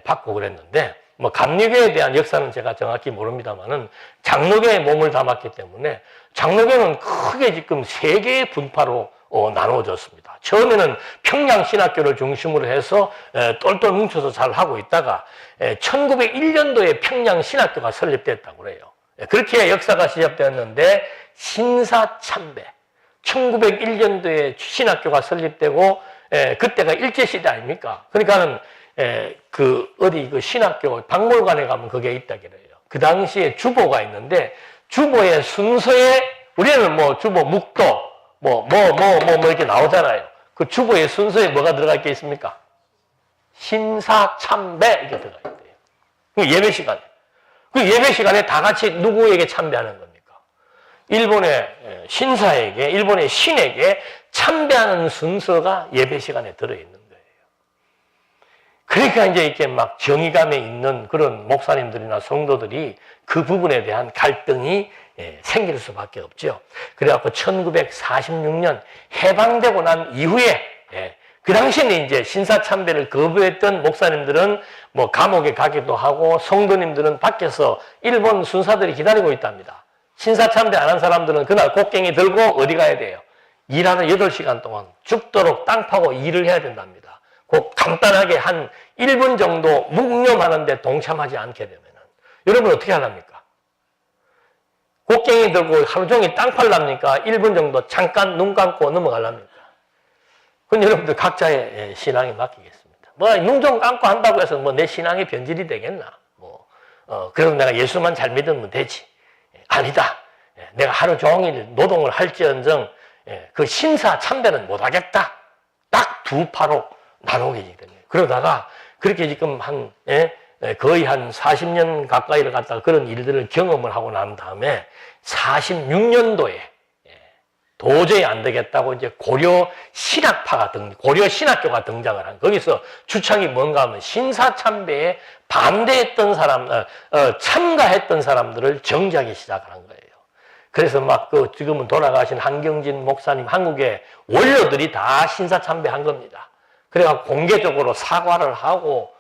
받고 그랬는데 감리교에 대한 역사는 제가 정확히 모릅니다만은 장로교에 몸을 담았기 때문에 장로교는 크게 지금 3개의 분파로 나누어졌습니다. 처음에는 평양신학교를 중심으로 해서 똘똘 뭉쳐서 잘 하고 있다가 1901년도에 평양신학교가 설립됐다고 그래요. 그렇게 역사가 시작되었는데 신사참배 1901년도에 신학교가 설립되고 그때가 일제시대 아닙니까? 그러니까는 그 신학교 박물관에 가면 그게 있다 그래요. 그 당시에 주보가 있는데 주보의 순서에 우리는 주보 묵도 이렇게 나오잖아요. 그 주보의 순서에 뭐가 들어가 있게 있습니까? 신사참배 이렇게 들어가 있대요. 그 예배 시간에. 그 예배 시간에 다 같이 누구에게 참배하는 겁니까? 일본의 신사에게, 일본의 신에게 참배하는 순서가 예배 시간에 들어있는 거예요. 그러니까 이제 이렇게 막 정의감에 있는 그런 목사님들이나 성도들이 그 부분에 대한 갈등이 생길 수밖에 없죠. 그래갖고 1946년 해방되고 난 이후에 그 당시에는 이제 신사참배를 거부했던 목사님들은 감옥에 가기도 하고 성도님들은 밖에서 일본 순사들이 기다리고 있답니다. 신사참배 안 한 사람들은 그날 곡괭이 들고 어디 가야 돼요? 일하는 8시간 동안 죽도록 땅 파고 일을 해야 된답니다. 꼭 간단하게 한 1분 정도 묵념하는데 동참하지 않게 되면은 여러분 어떻게 하랍니까? 곡괭이 들고 하루 종일 땅 팔랍니까? 1분 정도 잠깐 눈 감고 넘어가랍니까? 그건 여러분들 각자의 신앙에 맡기겠습니다. 눈 좀 감고 한다고 해서 내 신앙이 변질이 되겠나? 그래도 내가 예수만 잘 믿으면 되지. 아니다. 내가 하루 종일 노동을 할지언정 그 신사 참배는 못하겠다. 딱 2파로 나누게 되거든요. 그러다가 그렇게 지금 거의 한 40년 가까이를 갖다가 그런 일들을 경험을 하고 난 다음에 46년도에 도저히 안 되겠다고 이제 고려 신학교가 등장을 한. 거기서 주창이 뭔가 하면 신사참배에 반대했던 참가했던 사람들을 정지하기 시작을 한 거예요. 그래서 지금은 돌아가신 한경진 목사님, 한국의 원로들이 다 신사참배한 겁니다. 그래갖고 공개적으로 사과를 하고,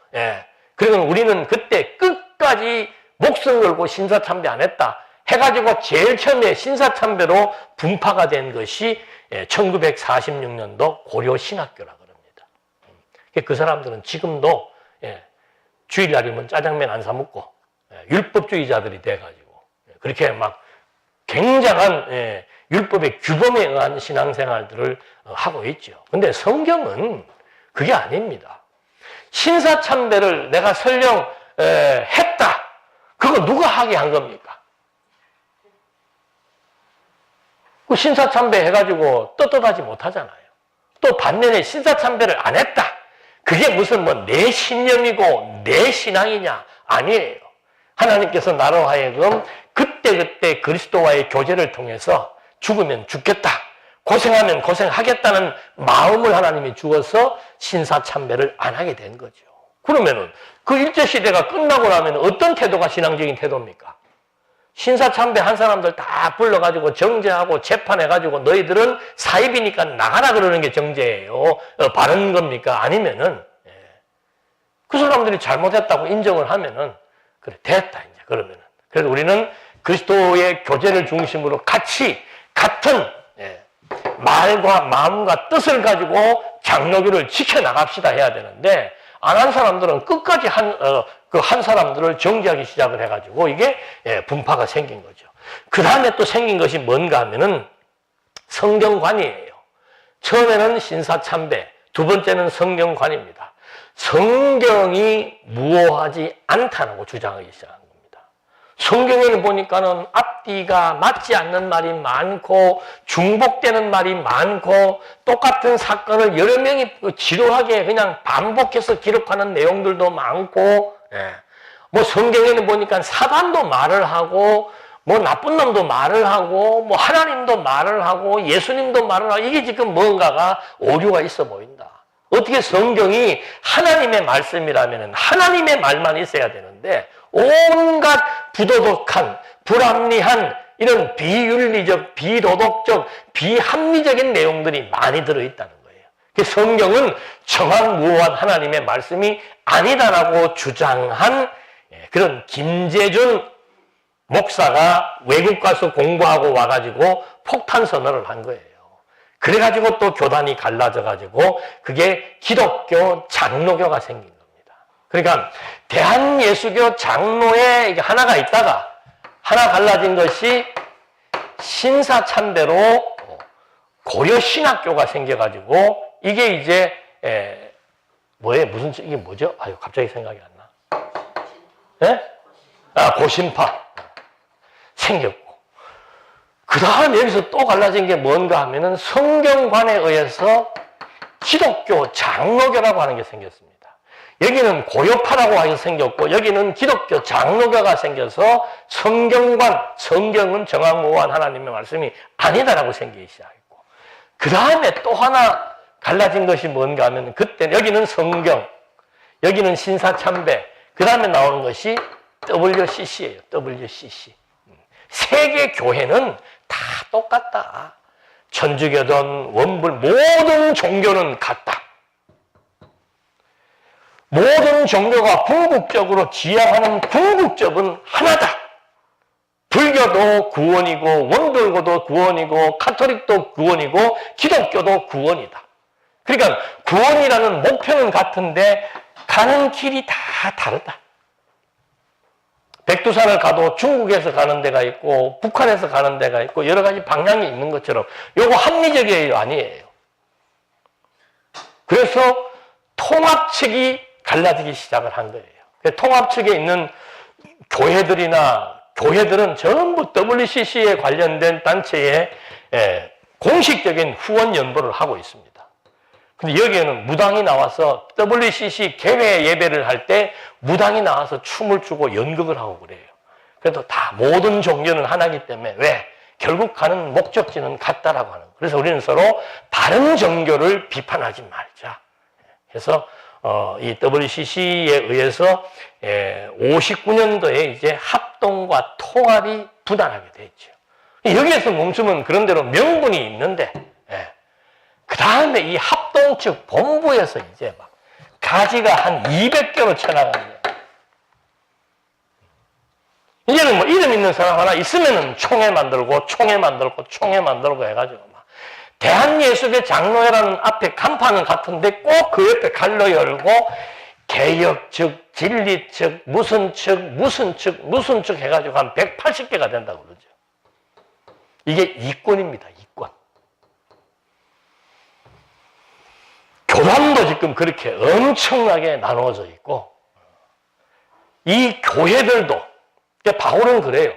그리고 우리는 그때 끝까지 목숨 걸고 신사참배 안 했다 해가지고 제일 처음에 신사참배로 분파가 된 것이 1946년도 고려신학교라 그럽니다. 그 사람들은 지금도 주일날이면 짜장면 안 사 먹고 율법주의자들이 돼가지고 그렇게 막 굉장한 율법의 규범에 의한 신앙생활들을 하고 있죠. 근데 성경은 그게 아닙니다. 신사참배를 내가 설령 했다. 그거 누가 하게 한 겁니까? 그 신사참배 해가지고 떳떳하지 못하잖아요. 또 반면에 신사참배를 안 했다. 그게 무슨 뭐 내 신념이고 내 신앙이냐? 아니에요. 하나님께서 나로 하여금 그때그때 그리스도와의 교제를 통해서 죽으면 죽겠다. 고생하면 고생하겠다는 마음을 하나님이 주어서 신사참배를 안 하게 된 거죠. 그러면은 그 일제시대가 끝나고 나면 어떤 태도가 신앙적인 태도입니까? 신사참배 한 사람들 다 불러가지고 정죄하고 재판해가지고 너희들은 사입이니까 나가라 그러는 게 정죄예요. 바른 겁니까? 아니면은 그 사람들이 잘못했다고 인정을 하면은 그래 됐다 이제 그러면은 그래서 우리는 그리스도의 교제를 중심으로 같이 같은 말과 마음과 뜻을 가지고 장로교를 지켜나갑시다 해야 되는데 안 한 사람들은 끝까지 한 사람들을 정죄하기 시작을 해가지고 이게 분파가 생긴 거죠. 그 다음에 또 생긴 것이 뭔가 하면은 성경관이에요. 처음에는 신사참배, 두 번째는 성경관입니다. 성경이 무오하지 않다라고 주장하기 시작한 겁니다. 성경에는 보니까는 앞뒤가 맞지 않는 말이 많고 중복되는 말이 많고 똑같은 사건을 여러 명이 지루하게 그냥 반복해서 기록하는 내용들도 많고 뭐 성경에는 보니까 사단도 말을 하고 뭐 나쁜 놈도 말을 하고 뭐 하나님도 말을 하고 예수님도 말을 하고 이게 지금 뭔가가 오류가 있어 보인다. 어떻게 성경이 하나님의 말씀이라면 하나님의 말만 있어야 되는데 온갖 부도덕한 불합리한 이런 비윤리적, 비도덕적, 비합리적인 내용들이 많이 들어있다는 거예요. 성경은 정확무오한 하나님의 말씀이 아니다라고 주장한 그런 김재준 목사가 외국 가서 공부하고 와가지고 폭탄 선언을 한 거예요. 그래가지고 또 교단이 갈라져가지고 그게 기독교 장로교가 생긴 겁니다. 그러니까 대한예수교 장로에 하나가 있다가 하나 갈라진 것이 신사참배로 고려신학교가 생겨가지고 이게 이제 이게 뭐죠? 아유 갑자기 생각이 안 나. 고신파 생겼고 그 다음 여기서 또 갈라진 게 뭔가 하면은 성경관에 의해서 기독교 장로교라고 하는 게 생겼습니다. 여기는 고요파라고 해서 생겼고 여기는 기독교 장로교가 생겨서 성경관, 성경은 정확무오한 하나님의 말씀이 아니다라고 생기기 시작했고 그 다음에 또 하나 갈라진 것이 뭔가 하면 그때 여기는 성경, 여기는 신사참배 그 다음에 나오는 것이 WCC예요. WCC. 세계 교회는 다 똑같다. 천주교든 원불 모든 종교는 같다. 모든 종교가 궁극적으로 지향하는 궁극적은 하나다. 불교도 구원이고 원불교도 구원이고 카톨릭도 구원이고 기독교도 구원이다. 그러니까 구원이라는 목표는 같은데 가는 길이 다 다르다. 백두산을 가도 중국에서 가는 데가 있고 북한에서 가는 데가 있고 여러 가지 방향이 있는 것처럼 요거 합리적이에요? 아니에요. 그래서 통합측이 갈라지기 시작을 한 거예요. 통합측에 있는 교회들은 전부 WCC에 관련된 단체에 공식적인 후원 연보를 하고 있습니다. 근데 여기에는 무당이 나와서 WCC 개회 예배를 할 때 무당이 나와서 춤을 추고 연극을 하고 그래요. 그래도 다 모든 종교는 하나이기 때문에 왜? 결국 가는 목적지는 같다라고 하는 거예요. 그래서 우리는 서로 다른 종교를 비판하지 말자. 그래서 이 WCC에 의해서 59년도에 이제 합동과 통합이 부단하게 됐죠. 여기에서 멈추면 그런 대로 명분이 있는데 그 다음에 이 합동 측 본부에서 이제 막 가지가 한 200개로 쳐나간 거예요. 이제는 뭐 이름 있는 사람 하나 있으면은 총회 만들고 해가지고 막 대한예수교 장로회라는 앞에 간판은 같은데 꼭 그 옆에 갈로 열고 개혁 측, 진리 측, 무슨 측 해가지고 한 180개가 된다고 그러죠. 이게 이권입니다, 이권. 교단도 지금 그렇게 엄청나게 나누어져 있고, 이 교회들도, 바울은 그래요.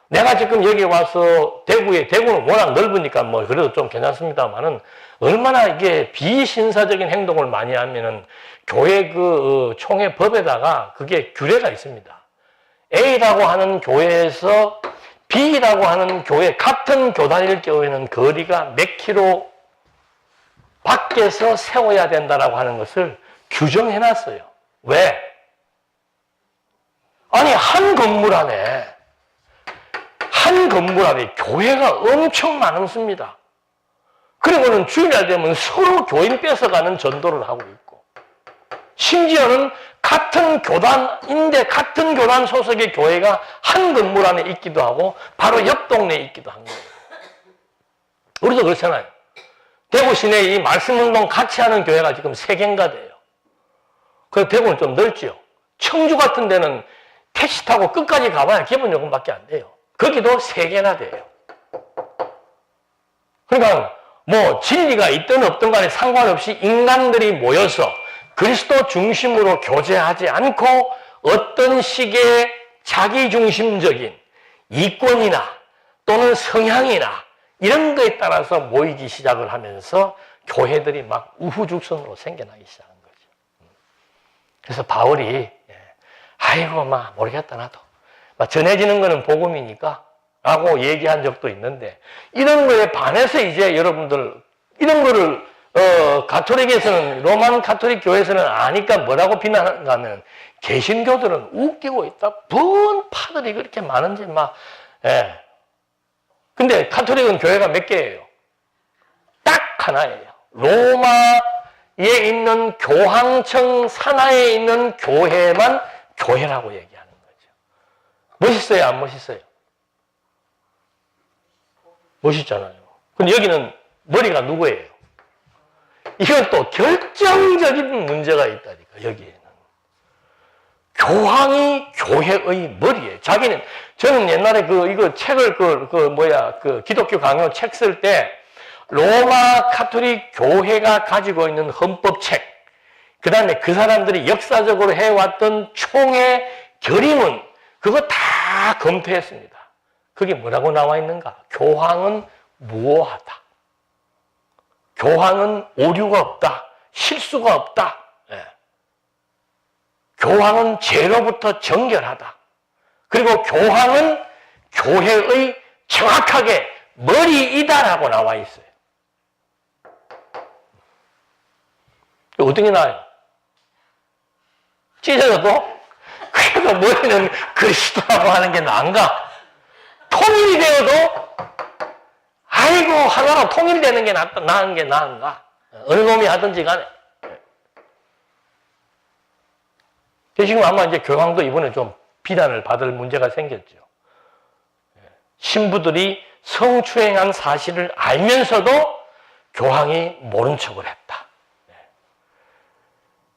내가 지금 여기 와서 대구는 워낙 넓으니까 뭐 그래도 좀 괜찮습니다만은 얼마나 이게 비신사적인 행동을 많이 하면은 교회 그 총회 법에다가 그게 규례가 있습니다. A라고 하는 교회에서 B라고 하는 교회, 같은 교단일 경우에는 거리가 몇 킬로 밖에서 세워야 된다라고 하는 것을 규정해 놨어요. 왜? 아니, 한 건물 안에 교회가 엄청 많습니다. 그리고는 주일날 되면 서로 교인 뺏어가는 전도를 하고 있고, 심지어는 같은 교단인데 같은 교단 소속의 교회가 한 건물 안에 있기도 하고 바로 옆 동네에 있기도 한 거예요. 우리도 그렇잖아요. 대구 시내에 이 말씀운동 같이 하는 교회가 지금 3개인가 돼요. 그래서 대구는 좀 넓지요. 청주 같은 데는 택시 타고 끝까지 가봐야 기본 요금밖에 안 돼요. 거기도 3개나 돼요. 그러니까 뭐 진리가 있든 없든 간에 상관없이 인간들이 모여서 그리스도 중심으로 교제하지 않고 어떤 식의 자기중심적인 이권이나 또는 성향이나 이런 거에 따라서 모이기 시작을 하면서 교회들이 막 우후죽순으로 생겨나기 시작한 거죠. 그래서 바울이 아이고 막 모르겠다 나도 막 전해지는 거는 복음이니까 라고 얘기한 적도 있는데, 이런 거에 반해서 이제 여러분들 이런 거를 가톨릭에서는, 로만 가톨릭 교회에서는 아니까 뭐라고 비난하는가 하면 개신교들은 웃기고 있다. 뭔 파들이 그렇게 많은지 막. 근데 가톨릭은 교회가 몇 개예요? 딱 하나예요. 로마에 있는 교황청 산하에 있는 교회만 교회라고 얘기하는 거죠. 멋있어요, 안 멋있어요? 멋있잖아요. 근데 여기는 머리가 누구예요? 이건 또 결정적인 문제가 있다니까, 여기에는. 교황이 교회의 머리예요. 저는 옛날에 이거 책을, 기독교 강요 책 쓸 때, 로마 카톨릭 교회가 가지고 있는 헌법책, 그 다음에 그 사람들이 역사적으로 해왔던 총회 결의문, 그거 다 검토했습니다. 그게 뭐라고 나와 있는가? 교황은 무오하다. 교황은 오류가 없다. 실수가 없다. 교황은 죄로부터 정결하다. 그리고 교황은 교회의 정확하게 머리이다라고 나와 있어요. 어떻게 나와요? 찢어져도 그래도 머리는 그리스도라고 하는 게 나은가? 통일이 되어도 아이고 하나로 통일되는 게 나은 게 나은가? 어느 놈이 하든지 간에. 지금 아마 이제 교황도 이번에 좀 비난을 받을 문제가 생겼죠. 신부들이 성추행한 사실을 알면서도 교황이 모른 척을 했다.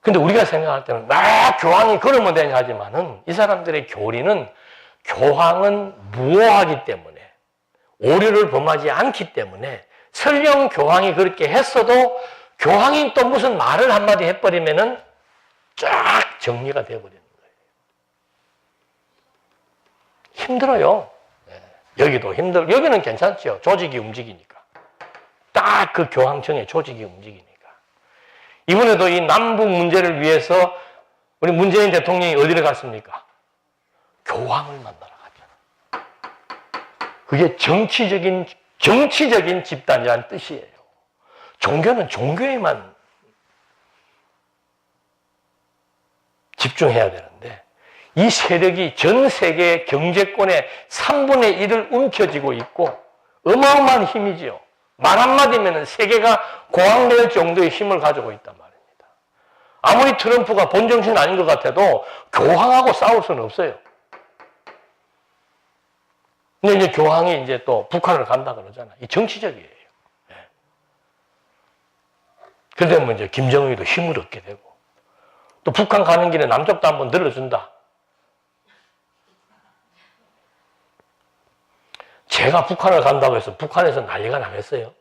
근데 우리가 생각할 때는 교황이 그러면 되냐 하지만은 이 사람들의 교리는 교황은 무오하기 때문에, 오류를 범하지 않기 때문에, 설령 교황이 그렇게 했어도 교황이 또 무슨 말을 한마디 해버리면은 쫙 정리가 돼버리는 거예요. 힘들어요. 여기도 여기는 괜찮죠. 조직이 움직이니까. 딱 그 교황청의 조직이 움직이니까. 이번에도 이 남북 문제를 위해서 우리 문재인 대통령이 어디를 갔습니까? 교황을 만나러 갔잖아요. 그게 정치적인 집단이라는 뜻이에요. 종교는 종교에만 집중해야 되는데, 이 세력이 전 세계 경제권의 3분의 1을 움켜쥐고 있고 어마어마한 힘이지요. 말 한마디면 세계가 고항될 정도의 힘을 가지고 있단 말입니다. 아무리 트럼프가 본정신 아닌 것 같아도 교황하고 싸울 수는 없어요. 근데 이제 교황이 이제 또 북한을 간다 그러잖아. 이 정치적이에요. 예. 그러면 이제 김정은이도 힘을 얻게 되고, 또 북한 가는 길에 남쪽도 한번 늘어준다. 제가 북한을 간다고 해서 북한에서 난리가 나겠어요?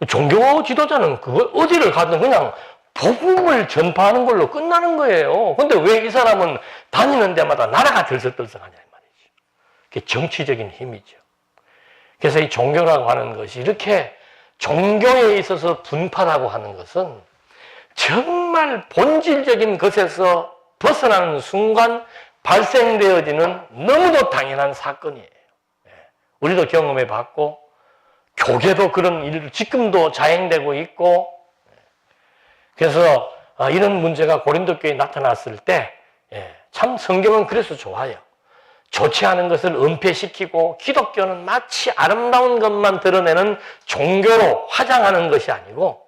종교 지도자는 그걸 어디를 가든 그냥 복음을 전파하는 걸로 끝나는 거예요. 근데 왜 이 사람은 다니는 데마다 나라가 들썩들썩하냐 이 말이죠. 그게 정치적인 힘이죠. 그래서 이 종교라고 하는 것이 이렇게 종교에 있어서 분파라고 하는 것은 정말 본질적인 것에서 벗어나는 순간 발생되어지는 너무도 당연한 사건이에요. 우리도 경험해 봤고, 교계도 그런 일을 지금도 자행되고 있고, 그래서 이런 문제가 고린도 교회에 나타났을 때 참 성경은 그래서 좋아요. 좋지 않은 것을 은폐시키고, 기독교는 마치 아름다운 것만 드러내는 종교로 화장하는 것이 아니고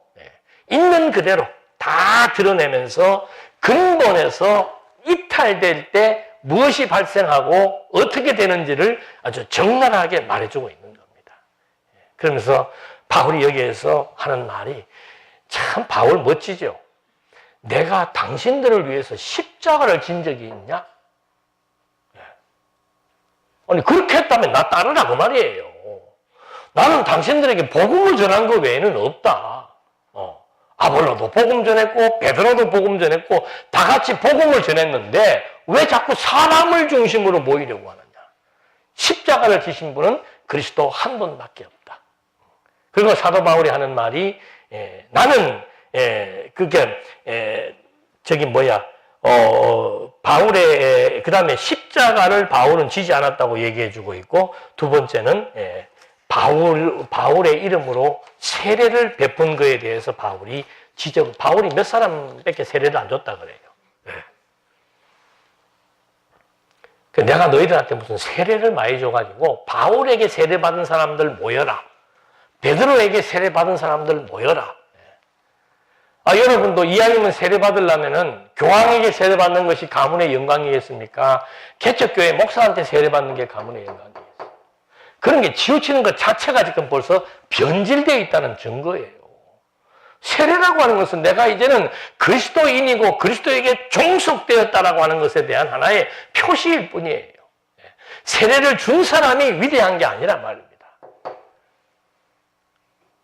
있는 그대로 다 드러내면서 근본에서 이탈될 때 무엇이 발생하고 어떻게 되는지를 아주 적나라하게 말해주고 있는 겁니다. 그러면서 바울이 여기에서 하는 말이 참 바울 멋지죠. 내가 당신들을 위해서 십자가를 진 적이 있냐? 아니 그렇게 했다면 나 따르라고 말이에요. 나는 당신들에게 복음을 전한 것 외에는 없다. 아볼로도 복음 전했고 베드로도 복음 전했고 다 같이 복음을 전했는데 왜 자꾸 사람을 중심으로 모이려고 하느냐? 십자가를 지신 분은 그리스도 한 분밖에 없다. 그리고 사도 바울이 하는 말이 나는 바울의 그 다음에 십자가를 바울은 지지 않았다고 얘기해주고 있고, 두 번째는 바울의 이름으로 세례를 베푼 거에 대해서 바울이 바울이 몇 사람밖에 세례를 안 줬다 그래요. 내가 너희들한테 무슨 세례를 많이 줘가지고 바울에게 세례받은 사람들 모여라. 베드로에게 세례받은 사람들 모여라. 여러분도 이왕이면 세례받으려면은 교황에게 세례받는 것이 가문의 영광이겠습니까? 개척교회 목사한테 세례받는 게 가문의 영광이겠어요. 그런 게 치우치는 것 자체가 지금 벌써 변질되어 있다는 증거예요. 세례라고 하는 것은 내가 이제는 그리스도인이고 그리스도에게 종속되었다라고 하는 것에 대한 하나의 표시일 뿐이에요. 세례를 준 사람이 위대한 게 아니라 말입니다.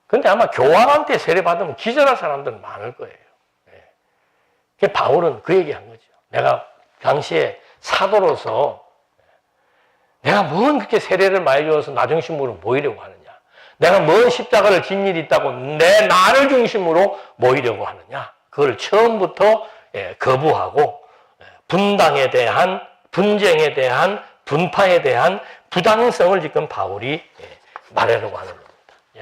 근데 아마 교황한테 세례받으면 기절할 사람들은 많을 거예요. 바울은 그 얘기한 거죠. 내가 당시에 사도로서 내가 뭔 그렇게 세례를 많이 줘서 나 중심으로 모이려고 하느냐? 내가 뭔 십자가를 진 일이 있다고 나를 중심으로 모이려고 하느냐? 그걸 처음부터 거부하고 분당에 대한, 분쟁에 대한, 분파에 대한 부당성을 지금 바울이 말하려고 하는 겁니다.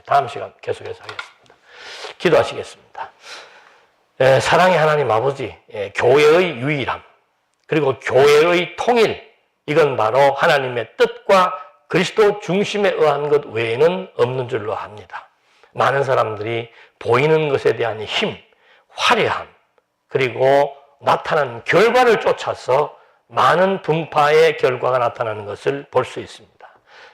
다음 시간 계속해서 하겠습니다. 기도하시겠습니다. 사랑의 하나님 아버지, 교회의 유일함, 그리고 교회의 통일, 이건 바로 하나님의 뜻과 그리스도 중심에 의한 것 외에는 없는 줄로 압니다. 많은 사람들이 보이는 것에 대한 힘, 화려함, 그리고 나타나는 결과를 쫓아서 많은 분파의 결과가 나타나는 것을 볼 수 있습니다.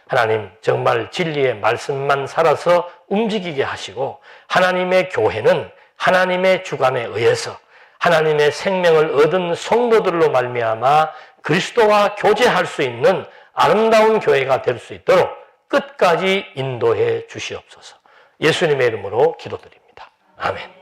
하나님, 정말 진리의 말씀만 살아서 움직이게 하시고, 하나님의 교회는 하나님의 주관에 의해서 하나님의 생명을 얻은 성도들로 말미암아 그리스도와 교제할 수 있는 아름다운 교회가 될 수 있도록 끝까지 인도해 주시옵소서. 예수님의 이름으로 기도드립니다. 아멘.